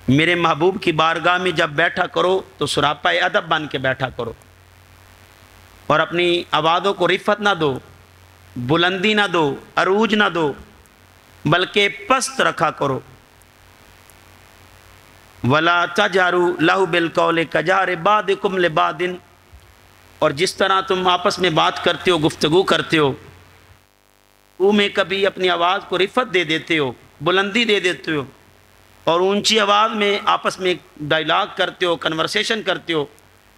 میرے محبوب کی بارگاہ میں جب بیٹھا کرو تو سراپا ادب بن کے بیٹھا کرو، اور اپنی آوازوں کو رفت نہ دو، بلندی نہ دو، عروج نہ دو، بلکہ پست رکھا کرو۔ وَلَا تَجْهَرُوا لَهُ بِالْقَوْلِ كَجَهْرِ بَعْضِكُمْ لِبَعْضٍ، اور جس طرح تم آپس میں بات کرتے ہو، گفتگو کرتے ہو، وہ میں کبھی اپنی آواز کو رفت دے دیتے ہو، بلندی دے دیتے ہو، اور اونچی آواز میں آپس میں ڈائلاگ کرتے ہو، کنورسیشن کرتے ہو،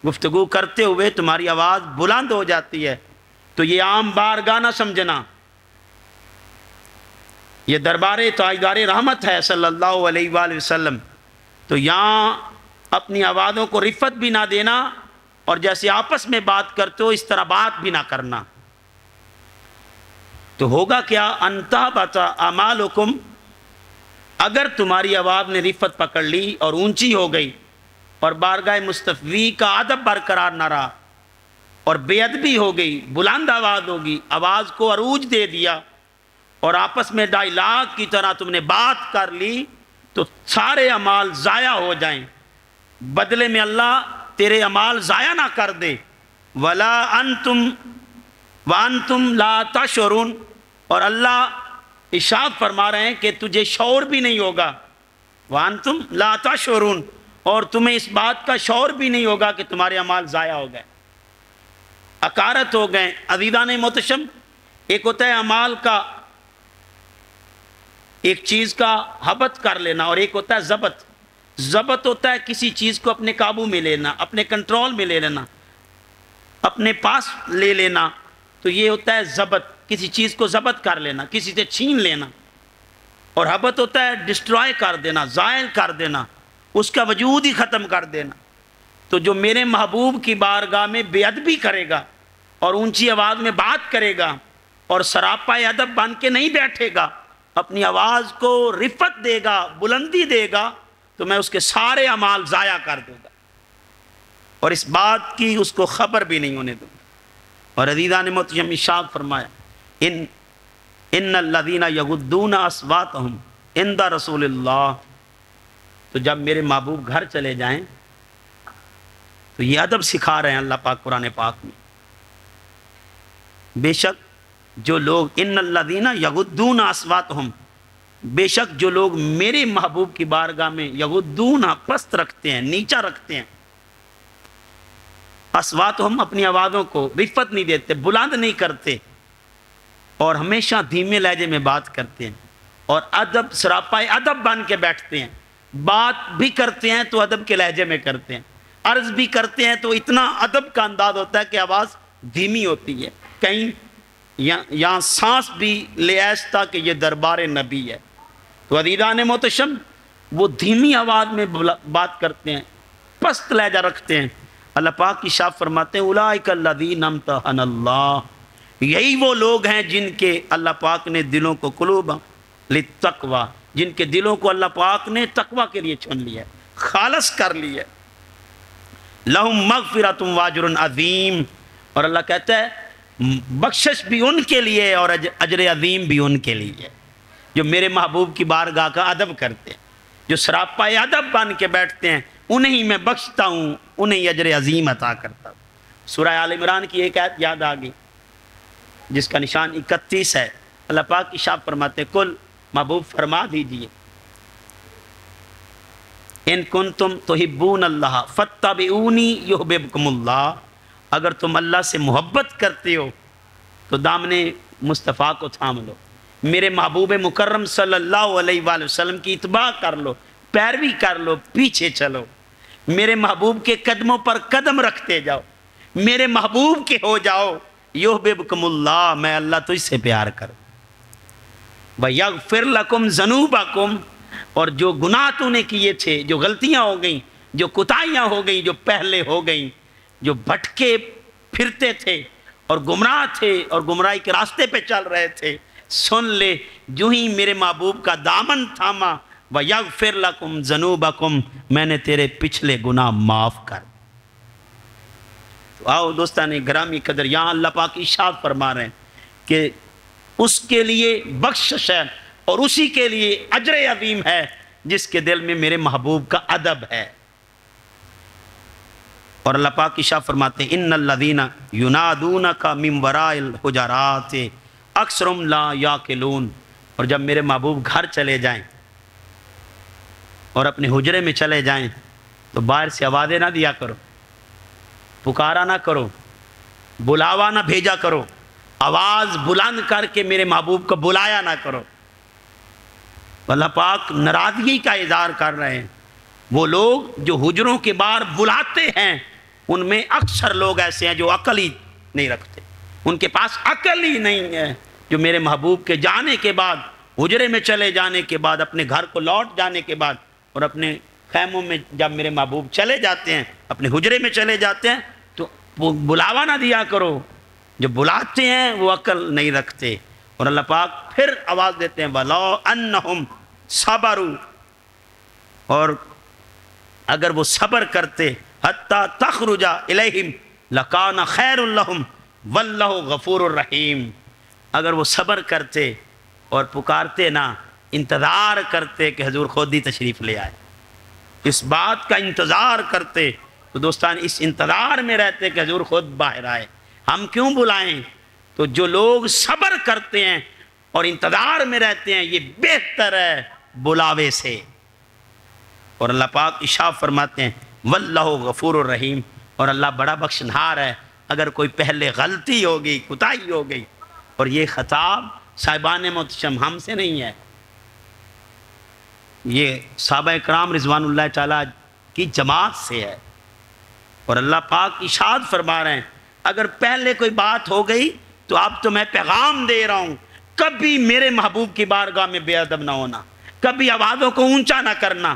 گفتگو کرتے ہوئے تمہاری آواز بلند ہو جاتی ہے، تو یہ عام بارگاہ نہ سمجھنا، یہ دربار تاجدار رحمت ہے صلی اللہ علیہ وآلہ وسلم۔ تو یہاں اپنی آوازوں کو رفت بھی نہ دینا، اور جیسے آپس میں بات کرتے ہو اس طرح بات بھی نہ کرنا۔ تو ہوگا کیا؟ انتہبط اعمالکم، اگر تمہاری آواز نے رفت پکڑ لی اور اونچی ہو گئی اور بارگاہ مصطفی کا ادب برقرار نہ رہا اور بے ادبی ہو گئی، بلند آواز ہوگی، آواز کو عروج دے دیا اور آپس میں ڈائلاگ کی طرح تم نے بات کر لی، تو سارے اعمال ضائع ہو جائیں، بدلے میں اللہ تیرے اعمال ضائع نہ کر دے۔ وَلَا أَنْتُمْ وَأَنْتُمْ لَا تَشْعُرُونَ، اور اللہ ارشاد فرما رہے ہیں کہ تجھے شعور بھی نہیں ہوگا، وَأَنْتُمْ لَا تَشْعُرُونَ، اور تمہیں اس بات کا شعور بھی نہیں ہوگا کہ تمہارے اعمال ضائع ہو گئے، اکارت ہو گئے۔ عزیزان محتشم، ایک ہوتا ہے اعمال کا، ایک چیز کا حبت کر لینا، اور ایک ہوتا ہے ضبط۔ ضبط ہوتا ہے کسی چیز کو اپنے قابو میں لینا، اپنے کنٹرول میں لے لینا، اپنے پاس لے لینا، تو یہ ہوتا ہے ضبط، کسی چیز کو ضبط کر لینا، کسی سے چھین لینا۔ اور حبت ہوتا ہے ڈسٹرائے کر دینا، زائل کر دینا، اس کا وجود ہی ختم کر دینا۔ تو جو میرے محبوب کی بارگاہ میں بے ادبی کرے گا اور اونچی آواز میں بات کرے گا اور سراپا ادب بن کے نہیں بیٹھے گا، اپنی آواز کو رفت دے گا، بلندی دے گا، تو میں اس کے سارے اعمال ضائع کر دوں گا، اور اس بات کی اس کو خبر بھی نہیں ہونے دوں گا۔ اور عزیزان محترم، ارشاد فرمایا ان الذین یغضون اصواتهم عند رسول اللہ، تو جب میرے محبوب گھر چلے جائیں تو یہ ادب سکھا رہے ہیں اللہ پاک قرآن پاک میں۔ بے شک جو لوگ ان الذین یغضون اصواتهم، بے شک جو لوگ میرے محبوب کی بارگاہ میں یغضون، پست رکھتے ہیں، نیچا رکھتے ہیں، اصواتهم، اپنی آوازوں کو رفت نہیں دیتے، بلند نہیں کرتے، اور ہمیشہ دھیمے لہجے میں بات کرتے ہیں، اور ادب سراپا ادب بن کے بیٹھتے ہیں، بات بھی کرتے ہیں تو ادب کے لہجے میں کرتے ہیں، عرض بھی کرتے ہیں تو اتنا ادب کا انداز ہوتا ہے کہ آواز دھیمی ہوتی ہے، کہیں یہاں سانس بھی لے ایستا کہ یہ دربار نبی ہے۔ تو عزیزان محتشم، وہ دھیمی آواز میں بات کرتے ہیں، پست لہجہ رکھتے ہیں۔ اللہ پاک کی شاف فرماتے ہیں اولئک الذین امتحن اللہ، یہی وہ لوگ ہیں جن کے اللہ پاک نے دلوں کو قلوب للتقوی، جن کے دلوں کو اللہ پاک نے تقوی کے لیے چن لیا ہے، خالص کر لیا ہے۔ لہم مغفرۃ واجر عظیم، اور اللہ کہتا ہے بخشش بھی ان کے لیے اور اجر عظیم بھی ان کے لیے، جو میرے محبوب کی بارگاہ کا ادب کرتے ہیں، جو سراپا ادب بن کے بیٹھتے ہیں، انہیں میں بخشتا ہوں، انہیں اجر عظیم عطا کرتا ہوں۔ سورہ آل عمران کی ایک آیت یاد آ گئی جس کا نشان 31 ہے۔ اللہ پاک ارشاد فرماتے ہیں کل، محبوب فرما دیجئے، ان کنتم تحبون اللہ فاتبعونی یحببکم اللہ، اگر تم اللہ سے محبت کرتے ہو تو دامن مصطفیٰ کو تھام لو، میرے محبوب مکرم صلی اللہ علیہ وآلہ وسلم کی اتباع کر لو، پیروی کر لو، پیچھے چلو، میرے محبوب کے قدموں پر قدم رکھتے جاؤ، میرے محبوب کے ہو جاؤ، یحببکم اللہ، میں اللہ تجھ سے پیار کروں، وَيَغْفِرْ لَكُمْ ذُنُوبَكُمْ، اور جو گناہ تو نے کیے تھے، جو غلطیاں ہو گئیں، جو کوتاہیاں ہو گئیں، جو پہلے ہو گئیں، جو بھٹکے پھرتے تھے اور گمراہ تھے اور گمراہی کے راستے پہ چل رہے تھے، سن لے جو ہی میرے محبوب کا دامن تھاما، وَيَغْفِرْ لَكُمْ ذُنُوبَكُمْ، میں نے تیرے پچھلے گناہ معاف کر۔ تو آؤ دوستان گرامی قدر، یہاں اللہ پاک ارشاد فرما رہے ہیں کہ اس کے لیے بخشش ہے اور اسی کے لیے اجر عظیم ہے جس کے دل میں میرے محبوب کا ادب ہے۔ اور اللہ پاک ارشاد فرماتے ہیں ان الذین ینادونک من وراء الحجرات اکثرهم لا یعقلون، اور جب میرے محبوب گھر چلے جائیں اور اپنے حجرے میں چلے جائیں تو باہر سے آوازیں نہ دیا کرو، پکارا نہ کرو، بلاوا نہ بھیجا کرو، آواز بلند کر کے میرے محبوب کو بلایا نہ کرو۔ اللہ پاک ناراضگی کا اظہار کر رہے ہیں۔ وہ لوگ جو حجروں کے باہر بلاتے ہیں ان میں اکثر لوگ ایسے ہیں جو عقل ہی نہیں رکھتے، ان کے پاس عقل ہی نہیں ہے، جو میرے محبوب کے جانے کے بعد، حجرے میں چلے جانے کے بعد، اپنے گھر کو لوٹ جانے کے بعد اور اپنے خیموں میں جب میرے محبوب چلے جاتے ہیں، اپنے حجرے میں چلے جاتے ہیں تو وہ بلاوا نہ دیا کرو۔ جو بلاتے ہیں وہ عقل نہیں رکھتے۔ اور اللہ پاک پھر آواز دیتے ہیں وَلَوْ أَنَّهُمْ صَبَرُوا، اور اگر وہ صبر کرتے حَتَّى تَخْرُجَ إِلَيْهِمْ لَكَانَ خَيْرٌ لَهُمْ وَاللَّهُ غَفُورٌ رَحِيمٌ، اگر وہ صبر کرتے اور پکارتے نہ، انتظار کرتے کہ حضور خود ہی تشریف لے آئے، اس بات کا انتظار کرتے، تو دوستان اس انتظار میں رہتے کہ حضور خود باہر آئے، ہم کیوں بلائیں؟ تو جو لوگ صبر کرتے ہیں اور انتظار میں رہتے ہیں یہ بہتر ہے بلاوے سے۔ اور اللہ پاک ارشاد فرماتے ہیں واللہ غفور الرحیم، اور اللہ بڑا بخشنہار ہے۔ اگر کوئی پہلے غلطی ہو گئی، کوتاہی ہو گئی، اور یہ خطاب صاحبان محتشم ہم سے نہیں ہے، یہ صحابہ کرام رضوان اللہ تعالیٰ کی جماعت سے ہے۔ اور اللہ پاک ارشاد فرما رہے ہیں اگر پہلے کوئی بات ہو گئی تو اب تو میں پیغام دے رہا ہوں، کبھی میرے محبوب کی بارگاہ میں بے ادب نہ ہونا، کبھی آوازوں کو اونچا نہ کرنا،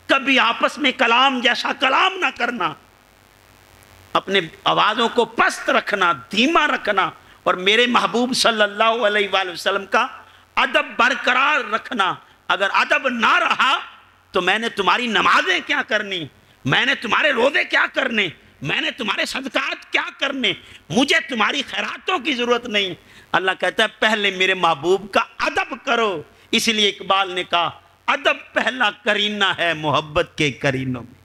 کبھی آپس میں کلام جیسا کلام نہ کرنا، اپنے آوازوں کو پست رکھنا، دھیما رکھنا، اور میرے محبوب صلی اللہ علیہ وآلہ وسلم کا ادب برقرار رکھنا۔ اگر ادب نہ رہا تو میں نے تمہاری نمازیں کیا کرنی، میں نے تمہارے روزے کیا کرنے، میں نے تمہارے صدقات کیا کرنے، مجھے تمہاری خیراتوں کی ضرورت نہیں۔ اللہ کہتا ہے پہلے میرے محبوب کا ادب کرو۔ اس لیے اقبال نے کہا ادب پہلا کرینہ ہے محبت کے کرینوں میں۔